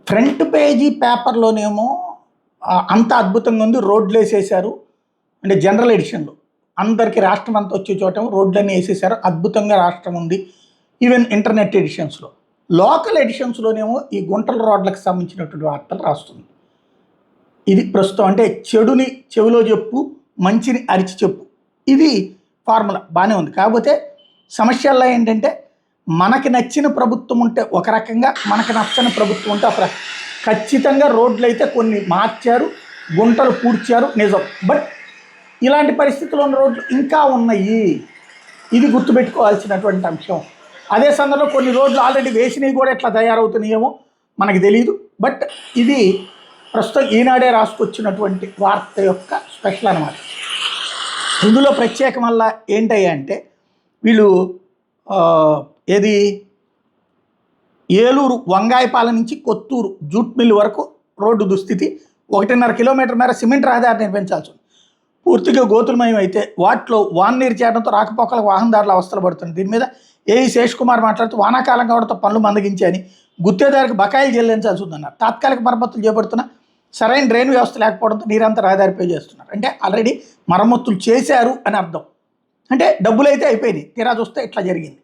Front page పేపర్లోనేమో అంత అద్భుతంగా ఉంది, రోడ్లు వేసేసారు. అంటే జనరల్ ఎడిషన్లో అందరికీ రాష్ట్రం అంతా వచ్చే చోట రోడ్లన్నీ వేసేసారు, అద్భుతంగా రాష్ట్రం ఉంది. ఈవెన్ ఇంటర్నెట్ ఎడిషన్స్లో, లోకల్ ఎడిషన్స్లోనేమో ఈ గుంటల రోడ్లకు సంబంధించినటువంటి వార్తలు రాస్తుంది. ఇది ప్రస్తుతం అంటే చెడుని చెవిలో చెప్పు, మంచిని అరిచి చెప్పు, ఇది ఫార్ములా బాగానే ఉంది. కాకపోతే సమస్యల్లో ఏంటంటే మనకి నచ్చిన ప్రభుత్వం ఉంటే ఒక రకంగా, మనకి నచ్చని ప్రభుత్వం ఉంటే ఒక రకంగా. ఖచ్చితంగా రోడ్లు అయితే కొన్ని మార్చారు, గుంటలు పూడ్చారు నిజం. బట్ ఇలాంటి పరిస్థితుల్లో ఉన్న రోడ్లు ఇంకా ఉన్నాయి, ఇది గుర్తుపెట్టుకోవాల్సినటువంటి అంశం. అదే సందర్భంలో కొన్ని రోడ్లు ఆల్రెడీ వేసినవి కూడా ఎట్లా తయారవుతున్నాయేమో మనకు తెలియదు. బట్ ఇది ప్రస్తుతం ఈనాడే రాసుకొచ్చినటువంటి వార్త యొక్క స్పెషల్ అన్నమాట. ఇందులో ప్రత్యేకం వల్ల ఏంటయ్యా అంటే వీళ్ళు ఏది ఏలూరు వంగాయపాలెం నుంచి కొత్తూరు జూట్ మిల్ వరకు రోడ్డు దుస్థితి. 1.5 కిలోమీటర్ మేర సిమెంట్ రహదారి నిర్మించాల్సి ఉంది. పూర్తిగా గోతులమయం అయితే వాటిలో వాన నీరు చేయడంతో రాకపోకలకు వాహనదారులు అవస్థలు పడుతుంది. దీని మీద ఏఈ శేష్ కుమార్ మాట్లాడుతూ వానాకాలం కావడంతో పనులు మందగించాయని, గుత్తేదారికి బకాయిలు చెల్లించాల్సి ఉందన్నారు. తాత్కాలిక మరమ్మతులు చేపడుతున్న సరైన డ్రైన్ వ్యవస్థ లేకపోవడంతో నీరంతా రహదారిపై చేస్తున్నారు. అంటే ఆల్రెడీ మరమ్మతులు చేశారు అని అర్థం. అంటే డబ్బులు అయితే అయిపోయినాయి, తీరా చూస్తే ఇట్లా జరిగింది.